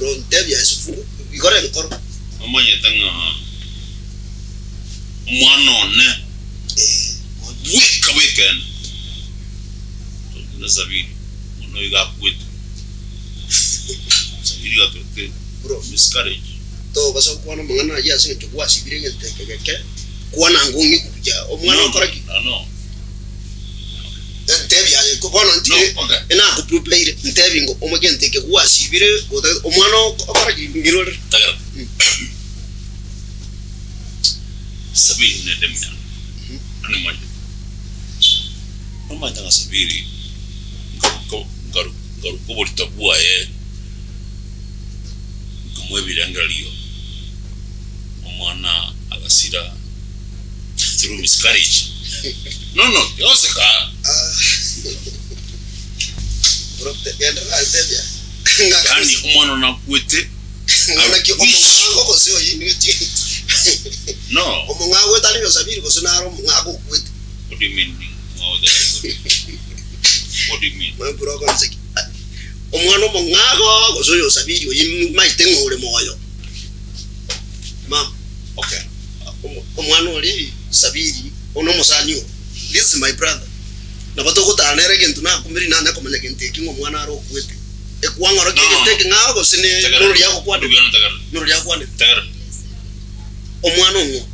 bro ntebya isufu igore nkoro Omonye tanga mwana ne weekend na sabiri no iga kwetu sabiri ga tote bro miscarriage to baso kuona mwana ya singe kwa sibire ngeke kuona ngungi kuja omwana okoraki no ntebya ko bono nti ina ku prepare ntebya ngo omugente ke kwa sibire omwana okoraki ngiro tagara sabiri ne demnya ani manje mama tanga sabiri garu kubolita bua kumwebira ngalio omwana agasira through miscarriage no yoseka ntebya yani omwana nakwete ngaki omwana ko sio yini no omungawe tali yo sabiri ko sinaro ngako kwete what do you mean what do you mean my brother nseki omwana omungako ko so yo sabiri yini maitengo ule moyo mam okay omwana oli sabiri ono musanyo this is my brother na bato kutanere kintu na kumiri na nakomanya kinte kingo mwana aro kwete ekwangoro kinte ngako sine nuru yako kwande nuru yako kwande tagara omwana ongo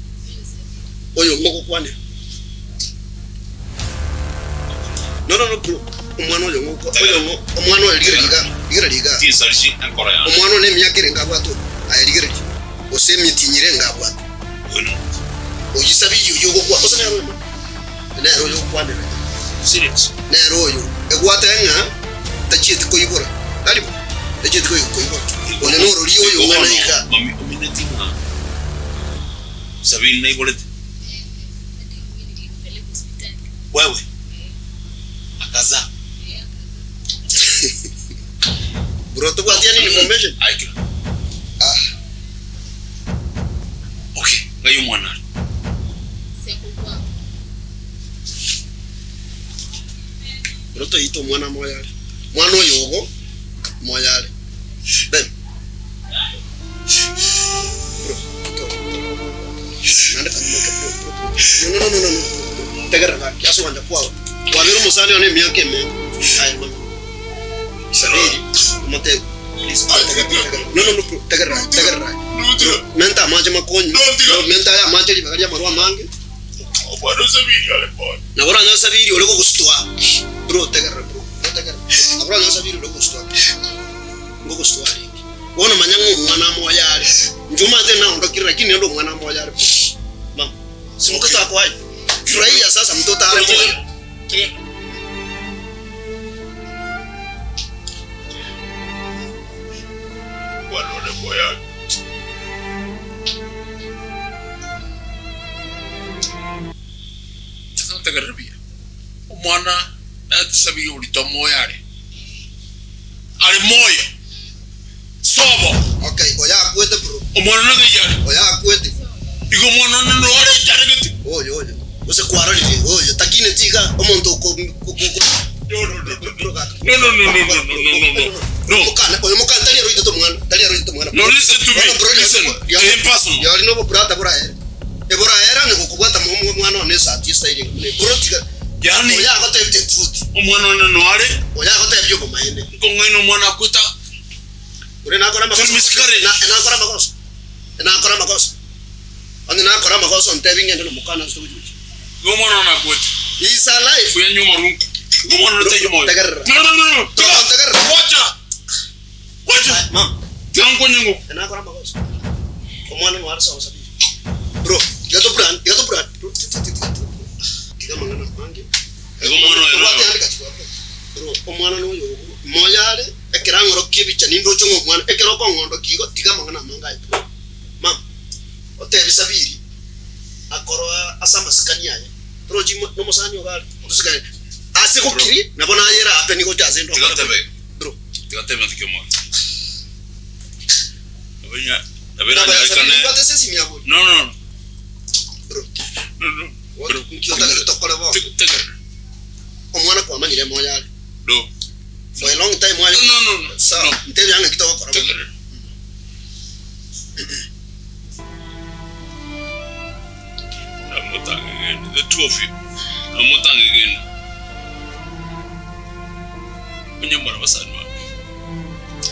oyo ngoko kwande no bro omwana oyo ngoko omwana oyo ligera tisarshi ankora ya omwana ne myakire ngabwato ayiligera osemietinyire ngabwato bueno oyisabi yo kwa osana yaro na ro yo kwande serious na ro yo egwatenga tachiti ko ibora dali tachiti ko ibora ole no ro liyo yo ngana ika mami ominatinga sabini na ibolete wewe akaza bro to kwatia ni information aika okay ngayo mwana bro to ito mwana moyale mwana oyogo moyale ben nanda kanimoke no tegera kiaso wanda kwao wabero musani one miake me ay man sabiri mote please no tegera menta maje makoni menta ya maje libagaria marwa mange obano sabiri ale bon na bora na sabiri ole ko kustwa bro tegera abra na sabiri ole ko kustwa ngoko kustwa wona manyango mwana moyale njuma tena ondokira lakini ndo mwana moyale mama si mtoto wako hai furahia sasa mtoto ale moyo wale moya tata garabia mwana atasabi ulito moyale ale moyo sobo okay oya kwete bro omwana na gajari oya kwete igo mwana no ale target oyo ose kwarali oyo takine tiga omuntu ko no kana oyo mukana tali ro ito mwana no listen to me listen impossible ya no brata bora era ne kokubwata mu mwana one satista ile ne brotika yani oya ko tebite truth omwana no ale oya ko tebyo ko maende ko ngino mwana kuta ure na kora makosa na kora makosa ani na kora makosa ntebinge ndo mukana sto kuji go mwana na kwete is alive ya nyuma rungu go mwana na tayo moyo no tagara wacha mam tango nyengo na kora makosa ko mwana no arsa osabi bro yato brand tiga mangana mangi go mwana bro ko mwana no yo moyale ekirangoro kibicha nindo chongo mwana ekero ko ngondo kigo tiga mangana mangai mam otebi sabiri akoro asama skania ya proji no mosanyo gal usikane asiko kiri na bona yera apeni ko tazendo bro tigatebe ndikemo abena kana bate sesi miago no bro bro kiota tokole bo omwana kwa manyire moya do for a long time why no so ntebi anga kitoko kora again. The two of you. Again.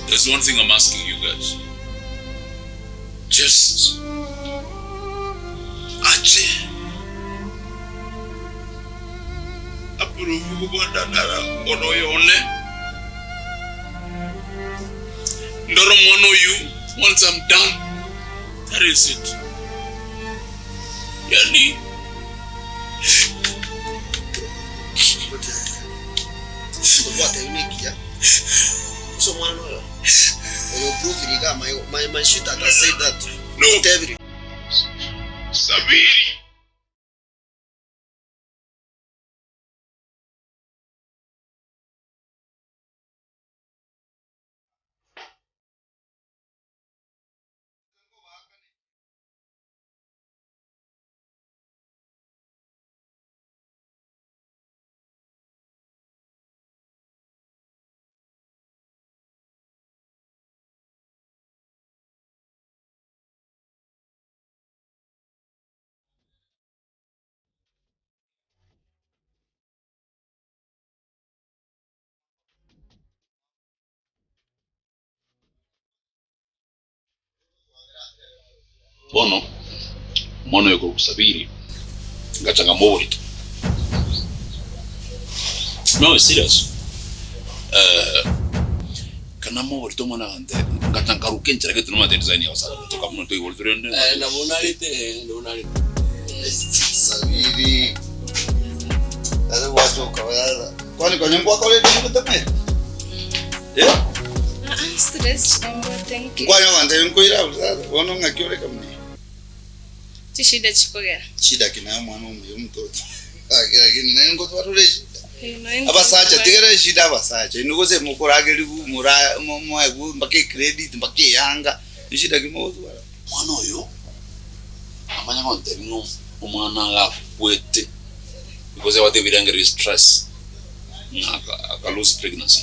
There's one thing I'm asking you guys. Just ache approve kubandana ono yone ndoro mwono you once I'm done, that is it. Yani what are you making? So one you prove it. My shit that I said that. No. Every Sabiri. Bono mono yuko kusabiri ngachanga mori. No, serious. Kana mori to mona ante ngachanga rukenchera ketu no design ya wasala kutoka mno to igol turende. Na bonalite sabiri. Ada watu kwa kwani kwa nyumba kwa leo mtakaye. Stress thank you. Kwa nyumba ndio nkoira wana ngakiore kamni. Shida chikogera. Shida kina mwana mtoto. Lakini nani ngoto watureshi. Abasacha tigera shida abasacha inugoze mukorageri mura mwagu mbake credit mbake yanga shida kimozo wala Mwana oyo amanya konte no umwana ga kwete because what they angry stress aka lose pregnancy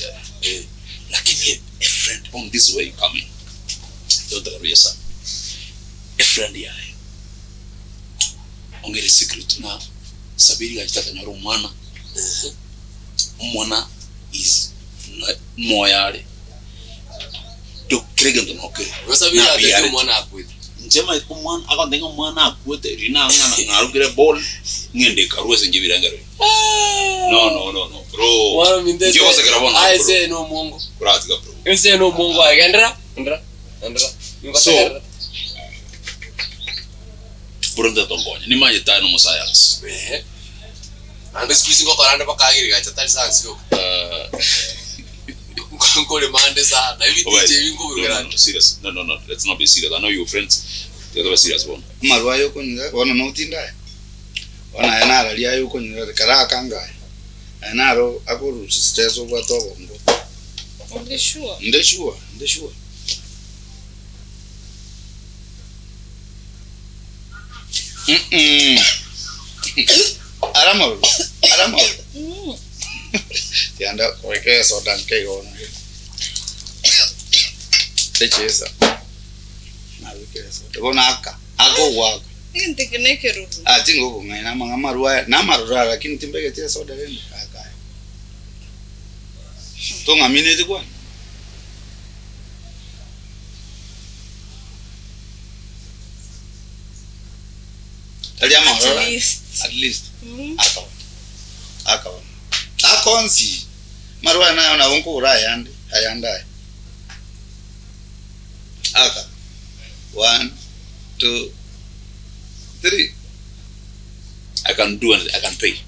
lakini a friend on this way coming don't worry son a friend ya ongere secret na sabiri gachita nyoro mwana is moyale to kregendo noke wasabira ate mwana akwete njema mwana akondenga mwana akwete rina ngana ngarugire ball ngende karwese njibirangare no bro wana mindese njiko sekera bona ai se no mungu kuratika bro ese no mungu agendra so Buronda tongonya ni manye tano mo science ande squeeze ngo karanda pakagiri gacha tali science yo ngole mande sana hivi tije vingo burugana serious no let's not be serious. I know your friends the other serious one marwa yoko ninga wana no tinda wana yana ralia yoko ninga kara kanga anaro akuru stress over to ngo ndeshua Aramo. Tianda kweke soda nke ona. Techesa. Na wikesa. Bona aka. Ako wako. Ngintekeneke rubu. Tingo kunga na marua na marura lakini timbeke tia soda wende aka. Tonga minute kwa. At least. Akonsi. Marwa nayo na wonko urayande ayandai. Aka. 1 2 3. I can do and I can pay.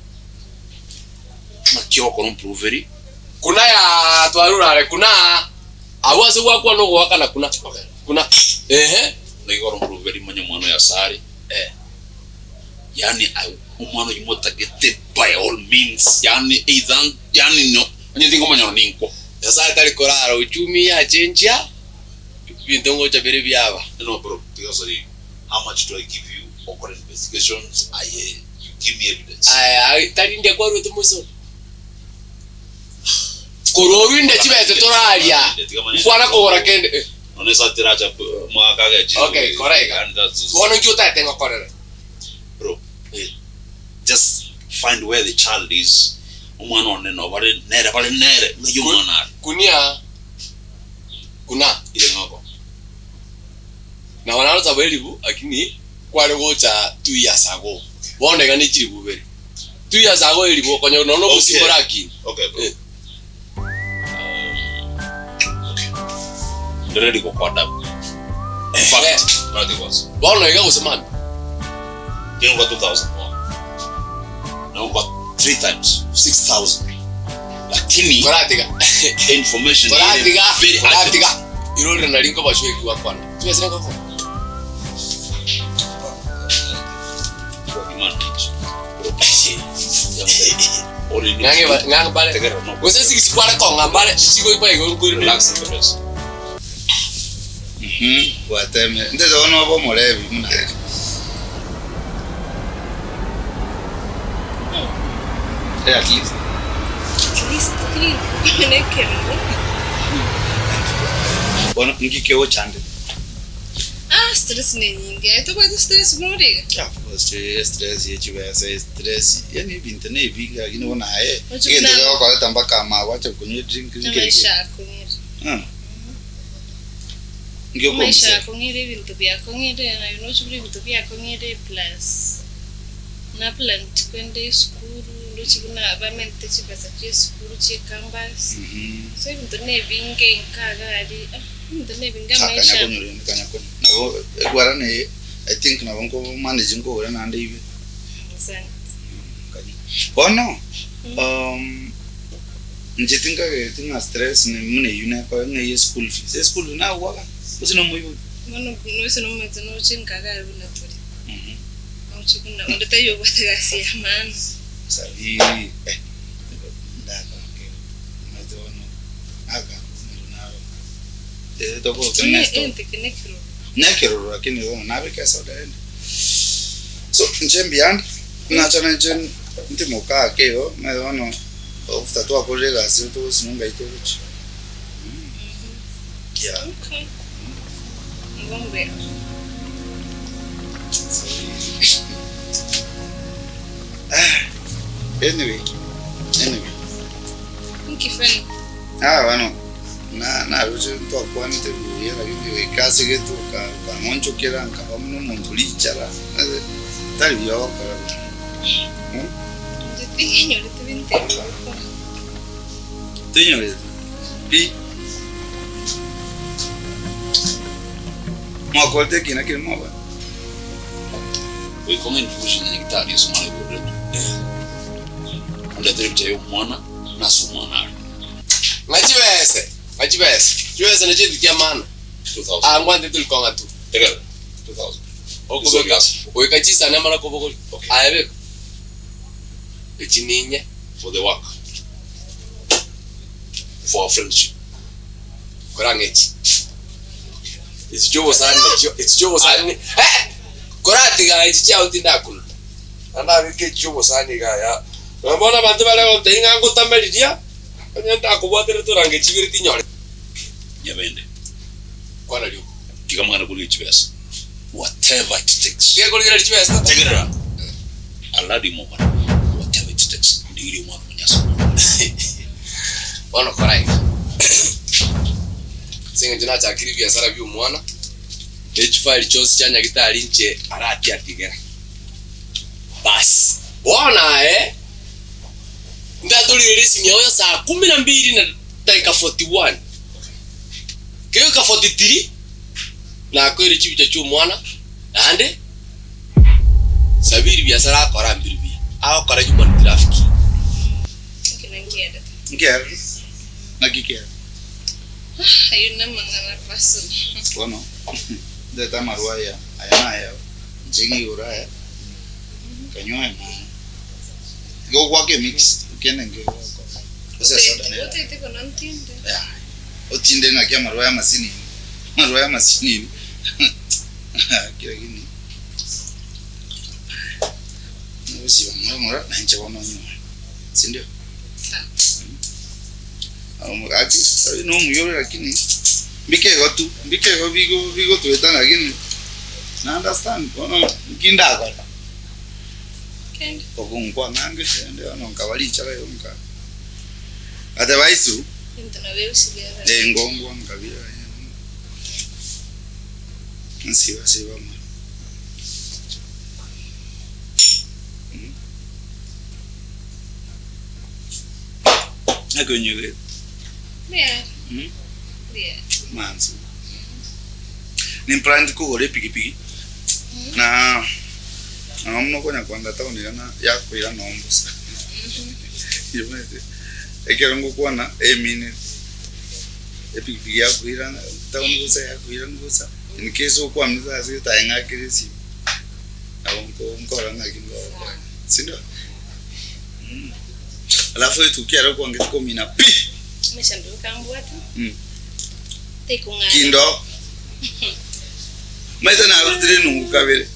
Makio kono proveri. Kuna ya twarura kuna awase wakwa no waka na kuna Nigoro proveri manya mwana ya sari. Yani umwana yimota gete by all means yani either yani no anything komanya ninko yasa tali korara uchumi ya chenja bintongo cha bere byaba no bro because how much do I give you for investigations you give me evidence ai tali ndia kwa roto muso korowi ndia chibete toralia kwana kora kende onesa tiracha Okay, correct. And that's Why don't you think of correct? bro. Just find where the child is. Umwana one no bale nere ngayumwana. Kuna Ile ngoko. na wanaanza welibu lakini kwale gocha 2 years ago. Boneka ni chiribu beri. 2 years ago ilibo konyo nono kusimoraki. Okay, bro. Ready go kwada. In fact, not it was. Boneka kusemana. Then got 2000. Now got 3 times 6,000. Lakini Koratika. information Koratika. very Koratika. Irore na linko bashwe kwa kwana. Tuwezeka kwa. Ngange bale. Wese sikwara konga bale siko ipa igoro relax the rest. Wateme. Ndezo ono bo molebi muna. At least. At least 3 nekero. Bueno, ngikeo chande. Stress ni nyingi. Ito kwa stress nori. Yeah, stress yechiwese stress. Yani bintu ne biga lakini wana haye. Wacho Ngende kuna- kwa tamba kama wacha kunywa drink Maisha kunyira. Ngio kwa Maisha kunyira ibintu byakonyire na binochibiri ibintu byakonyire plus na plan kwende school ndochibuna abamente chipasa che school che campus. So ibintu ne binge nkagari. Ibintu ne binga kanya maisha. kunywa kanya kunywa. Nabo egwara ne I think na bonko managing ko ora nande ibe. Asante. Bono. Njitinga ke tinga stress ne mune yuna ko ngai school fees. School na waka. Usino muyo. Mano no no mete no chinkagari buna tori. Chukuna ondeta yo batagasi amana. Sabi ndaka ke mazono aga nalo. Toko kenesto. Ente kenekiro. Nekero lakini wao nabe kesa daende. So njembianda na chana njen ntimoka keo mazono ofta tu akolega sito sinunga itochi. Yeah. Okay. Ngombe. Anyway. Nkifani. Bueno. Na rucho to kwani te yera hivi kasi getu ka moncho kera ka omno montulichara. Tali yo ka. Ndipinyo litubinte. Tenyo pi. Mo akolte kina kirmo ba. We come in fusion in Italy so many good. Anda tripte mwana na sumana. Ngachibese. Chiwese na chiti kia mana. 2000. Angwante tulikonga tu. Together. 2000. Oko gas. Weka chisa na mara ko Okay. Aebe. Echininye For the work. For our friendship. korangechi. It's jobo sani. Korati ga ichicha utinda kuna. Anda wike jobo sani ga ya. Mbona bantu bale otenga ngutambelidia? Nyanda kubwatere turange chibiriti nyore. Nyabende. Kwana lyo. Kikamwana kuli chibesa. Whatever it takes. Siya kuligira chibesa. Tegera. Aladi mo bana. Whatever it takes. Ndiri mwa kunyaso. Bono korai. Singa jina cha kiri biashara byo mwana. File chose chanya gitari nche arati atigera. Bas. Bona ndatuli release nyoyo saa 12 na dakika 41. Kyo ka 43 na kwere chibi cha mwana ande sabiri biashara akora mbiri bia. Aho kora juma traffic. Kinangiada. Ngero. Nakikera. Ayuna mangana paso. Bueno. De tamarwaya ayana jingi uraya. Kanyoa na. Go wake mix kenenge. Ose soda ne. Wote tiko nantinde. Yeah. Otinde ngakia marwaya masini. Marwaya masini. Kira gini. Nusi mara na nje wana nyuma. Sindio? Ati no muyore lakini Mbike go bigo to etana again. Na understand kono kinda ko. Kende. Okungwa nange ndio nonkabali chaka yonka. Otherwise Into na wewe usibiara. ngongwa ngabira. Nsiba ma. Agonyo Yeah. Hmm? Yeah. Manzi. Nimprandi ko ore piki. Na amno ko nyakwanda tauni kana yakwira nombusa. Yomete. Ekerango kwana minute. Piki yakwira tauni busa yakwira ngusa. In case okwa mniza zita enga kirisi. Abonko nkora ngakingo. Sindo. Alafu tukiara kwa ngitiko mina pi. Meshanduka mbwatu. Tekunga. Kindo. Maita na rutire nungu kabere.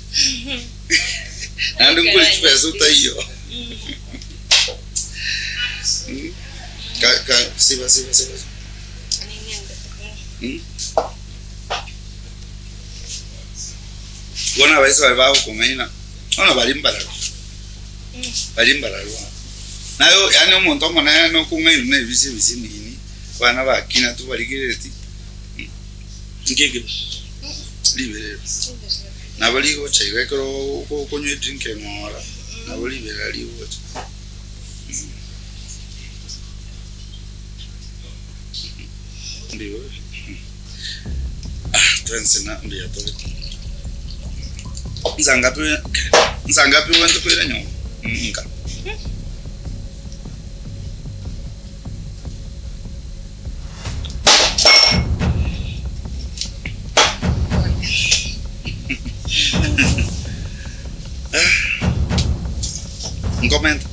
Nando nguli chipeso tayo. Siba. Wana waisa wao kumeina. Ona balimbala. Nayo yani umuntu omana no kungaina na bisi nini. Bana bakina tu baligireti. Ngeke. Libere. Nabali go chaiwe ko konywe drink ngora. Nabali libere liwo. Ndio. Tensina ndio to. Nzangapi wento kwera nyo. Nka. Un comenta.